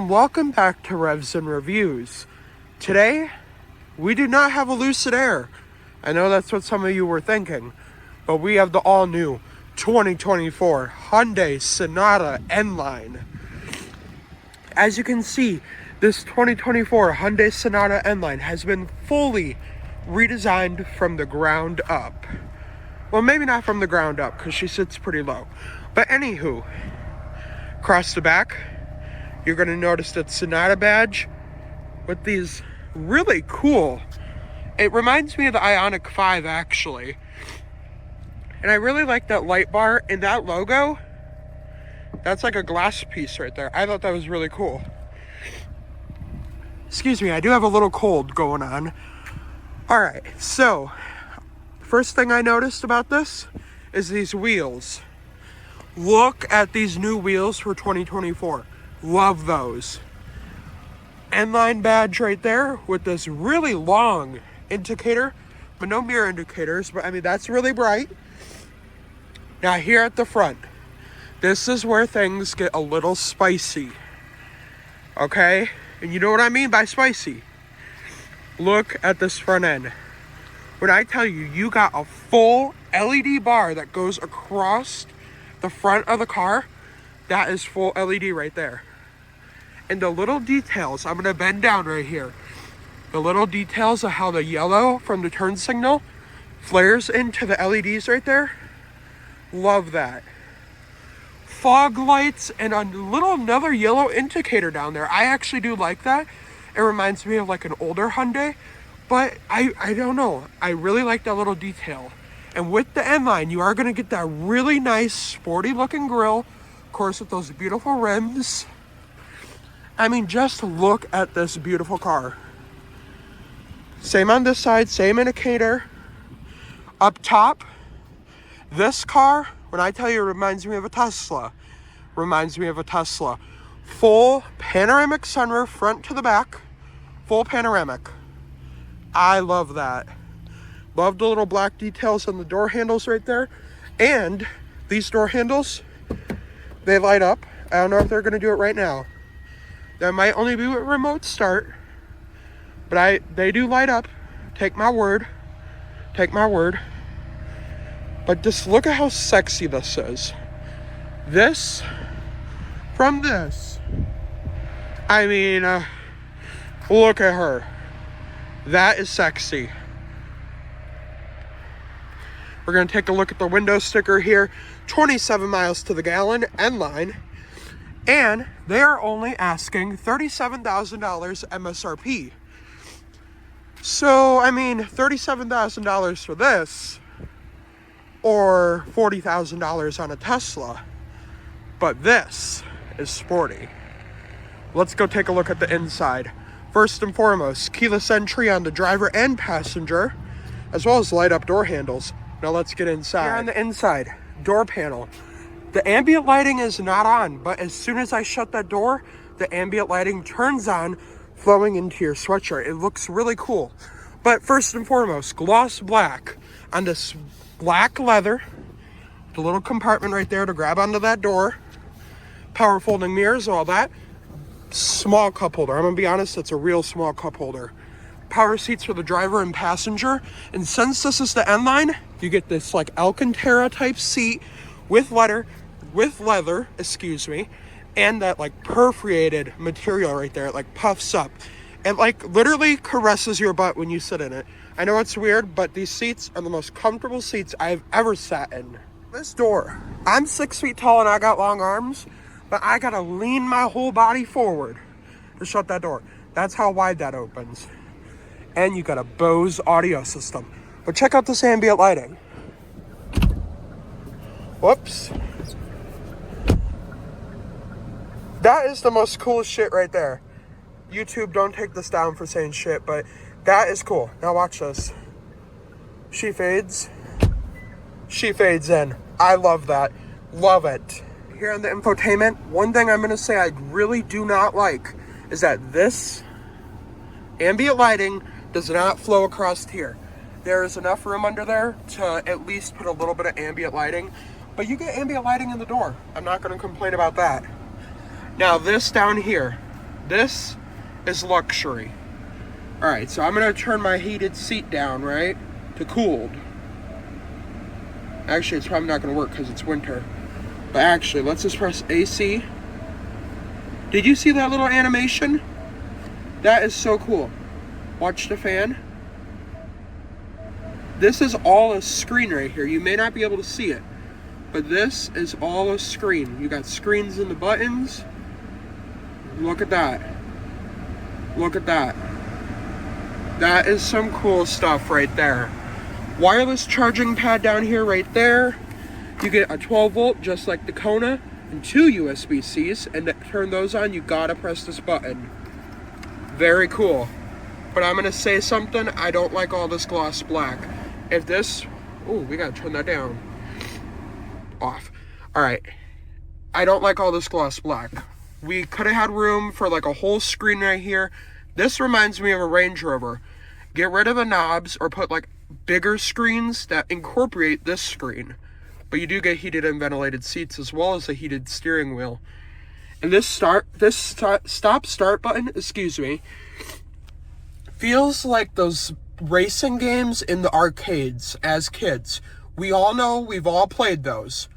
and welcome back to Revs and Reviews. Today, we do not have a Lucid Air. I know that's what some of you were thinking, but we have the all-new 2024 Hyundai Sonata N-Line. As you can see, this 2024 Hyundai Sonata N-Line has been fully redesigned from the ground up. Well, maybe not from the ground up, because she sits pretty low. But anywho, across the back, you're going to notice that Sonata badge with these really cool. It reminds me of the Ioniq 5, actually. And I really like that light bar and that logo. That's like a glass piece right there. I thought that was really cool. Excuse me, I do have a little cold going on. All right, so first thing I noticed about this is these wheels. Look at these new wheels for 2024. Love those. N-line badge right there with this really long indicator, but no mirror indicators, but I mean, that's really bright. Now here at the front, this is where things get a little spicy. Okay? And you know what I mean by spicy. Look at this front end. When I tell you, you got a full LED bar that goes across the front of the car, that is full LED right there. And the little details, I'm gonna bend down right here. The little details of how the yellow from the turn signal flares into the LEDs right there. Love that. Fog lights and a little another yellow indicator down there. I actually do like that. It reminds me of like an older Hyundai, but I don't know. I really like that little detail. And with the N-Line, you are gonna get that really nice sporty looking grille, of course with those beautiful rims. I mean, just look at this beautiful car. Same on this side, same indicator. Up top, this car, when I tell you it reminds me of a Tesla, Full panoramic sunroof, front to the back, full panoramic. I love that. Love the little black details on the door handles right there. And these door handles, they light up. I don't know if they're gonna do it right now. That might only be with remote start, but they do light up. Take my word. But just look at how sexy this is. This, from this, I mean, look at her. That is sexy. We're gonna take a look at the window sticker here. 27 miles to the gallon, N-Line. And they are only asking $37,000 MSRP. So, I mean, $37,000 for this, or $40,000 on a Tesla. But this is sporty. Let's go take a look at the inside. First and foremost, keyless entry on the driver and passenger, as well as light up door handles. Now let's get inside. Here on the inside, door panel. The ambient lighting is not on, but as soon as I shut that door, the ambient lighting turns on, flowing into your sweatshirt. It looks really cool. But first and foremost, gloss black on this black leather. The little compartment right there to grab onto that door. Power folding mirrors, all that. Small cup holder. I'm gonna be honest, it's a real small cup holder. Power seats for the driver and passenger. And since this is the N-Line, you get this like Alcantara type seat with leather, and that like perforated material right there. It like puffs up and like literally caresses your butt when you sit in it. I know it's weird, but these seats are the most comfortable seats I've ever sat in. This door, I'm 6 feet tall and I got long arms, but I gotta lean my whole body forward to shut that door. That's how wide that opens. And you got a Bose audio system. But check out this ambient lighting. Whoops. That is the most coolest shit right there. YouTube, don't take this down for saying shit, but that is cool. Now watch this. She fades in. I love that. Love it. Here on the infotainment, one thing I'm gonna say I really do not like is that this ambient lighting does not flow across here. There is enough room under there to at least put a little bit of ambient lighting, but you get ambient lighting in the door. I'm not gonna complain about that. Now this down here, This is luxury. All right, so I'm gonna turn my heated seat down, right, to cooled. Actually, it's probably not gonna work because it's winter. But actually, let's just press AC. Did you see that little animation? That is so cool. Watch the fan. This is all a screen right here. You may not be able to see it, but this is all a screen. You got screens in the buttons. Look at that. Look at that. That is some cool stuff right there. Wireless charging pad down here right there. You get a 12 volt just like the Kona and 2 USB-Cs, and to turn those on you gotta press this button. Very cool. But I'm gonna say something, I don't like all this gloss black. If this, oh, we gotta turn that down. Off. All right. I don't like all this gloss black. We could have had room for like a whole screen right here. This reminds me of a Range Rover. Get rid of the knobs or put like bigger screens that incorporate this screen. But you do get heated and ventilated seats as well as a heated steering wheel. And this stop-start button, excuse me, feels like those racing games in the arcades as kids. We all know, we've all played those.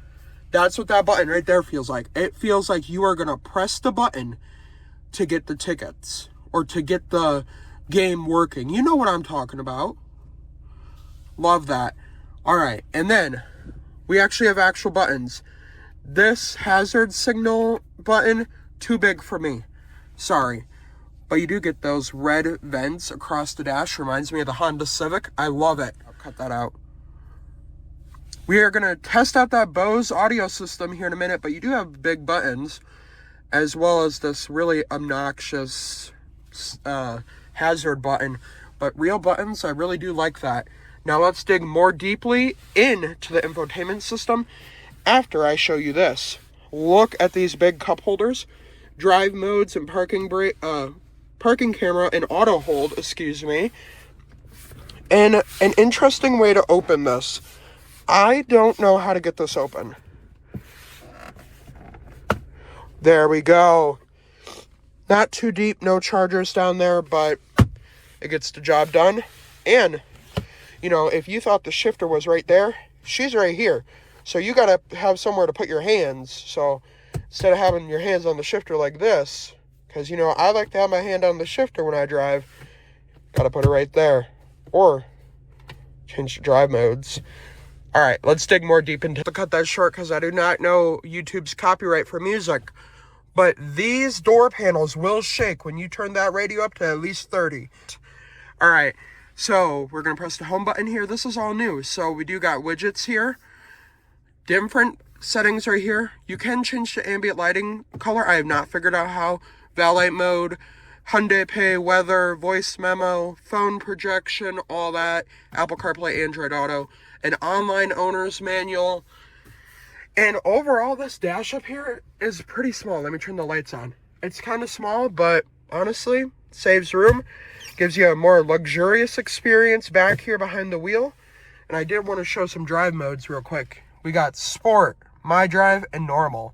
That's what that button right there feels like. It feels like you are gonna press the button to get the tickets or to get the game working. You know what I'm talking about. Love that. All right, and then we actually have actual buttons. This hazard signal button, too big for me. Sorry. But you do get those red vents across the dash. Reminds me of the Honda Civic. I love it. I'll cut that out. We are going to test out that Bose audio system here in a minute, but you do have big buttons, as well as this really obnoxious hazard button. But real buttons, I really do like that. Now let's dig more deeply into the infotainment system after I show you this. Look at these big cup holders, drive modes and parking camera and auto hold, excuse me. And an interesting way to open this. I don't know how to get this open. There we go. Not too deep, no chargers down there, but it gets the job done. And, you know, if you thought the shifter was right there, she's right here. So you gotta have somewhere to put your hands. So instead of having your hands on the shifter like this, because, you know, I like to have my hand on the shifter when I drive, gotta put it right there. Or change the drive modes. All right, let's dig more deep into it. Cut that short because I do not know YouTube's copyright for music. But these door panels will shake when you turn that radio up to at least 30. All right, so we're going to press the home button here. This is all new. So we do got widgets here. Different settings right here. You can change the ambient lighting color. I have not figured out how. Valet mode, Hyundai Pay, weather, voice memo, phone projection, all that. Apple CarPlay, Android Auto, an online owner's manual. And overall, this dash up here is pretty small. Let me turn the lights on. It's kind of small, but honestly, saves room. Gives you a more luxurious experience back here behind the wheel. And I did want to show some drive modes real quick. We got Sport, My Drive, and Normal.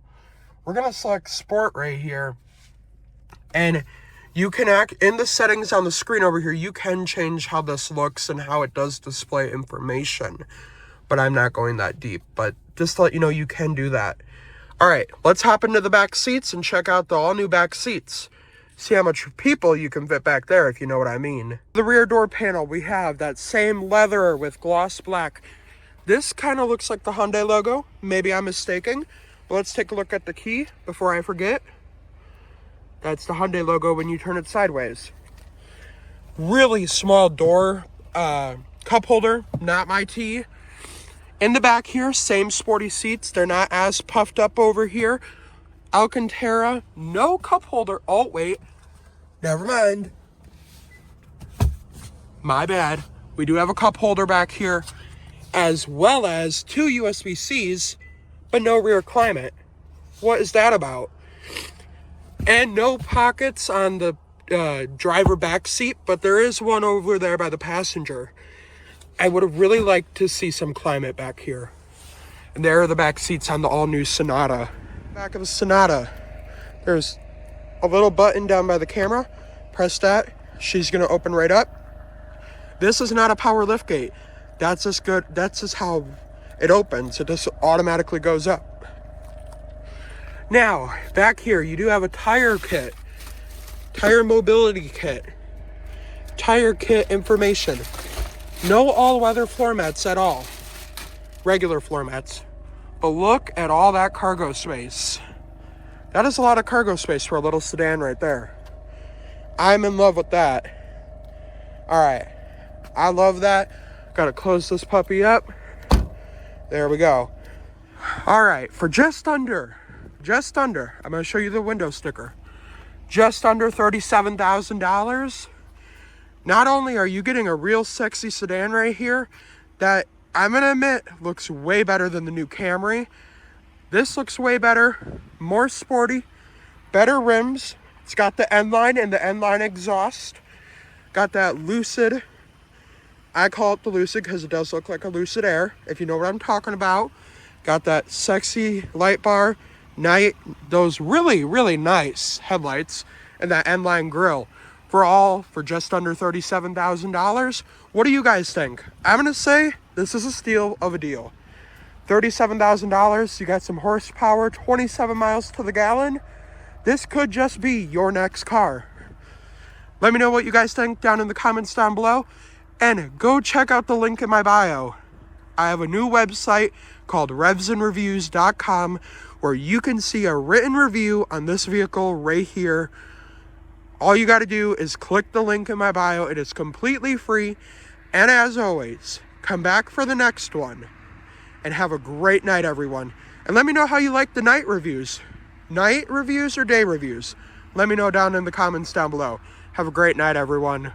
We're going to select Sport right here. And you can in the settings on the screen over here, you can change how this looks and how it does display information. But I'm not going that deep. But just to let you know, you can do that. All right, let's hop into the back seats and check out the all-new back seats. See how much people you can fit back there, if you know what I mean. The rear door panel, we have that same leather with gloss black. This kind of looks like the Hyundai logo. Maybe I'm mistaken. But let's take a look at the key before I forget. That's the Hyundai logo when you turn it sideways. Really small door cup holder, not my tea. In the back here, same sporty seats. They're not as puffed up over here. Alcantara, no cup holder. Oh, wait. Never mind. My bad. We do have a cup holder back here, as well as 2 USB-Cs, but no rear climate. What is that about? And no pockets on the driver back seat, but there is one over there by the passenger. I would have really liked to see some climate back here. And there are the back seats on the all-new Sonata. Back of the Sonata, there's a little button down by the camera. Press that. She's going to open right up. This is not a power lift gate. That's just good. That's just how it opens. It just automatically goes up. Now, back here, you do have a tire kit, tire mobility kit, tire kit information. No all-weather floor mats at all. Regular floor mats. But look at all that cargo space. That is a lot of cargo space for a little sedan right there. I'm in love with that. All right. I love that. Gotta close this puppy up. There we go. All right. For just under, I'm gonna show you the window sticker. Just under $37,000. Not only are you getting a real sexy sedan right here that I'm gonna admit looks way better than the new Camry. This looks way better, more sporty, better rims. It's got the N-line and the N-line exhaust. Got that Lucid. I call it the Lucid because it does look like a Lucid Air, if you know what I'm talking about. Got that sexy light bar, those really, really nice headlights, and that N-line grille. For just under $37,000. What do you guys think? I'm gonna say this is a steal of a deal. $37,000, you got some horsepower, 27 miles to the gallon. This could just be your next car. Let me know what you guys think down in the comments down below. And go check out the link in my bio. I have a new website called revsandreviews.com where you can see a written review on this vehicle right here. All you got to do is click the link in my bio. It is completely free. And as always, come back for the next one. And have a great night, everyone. And let me know how you like the night reviews. Night reviews or day reviews? Let me know down in the comments down below. Have a great night, everyone.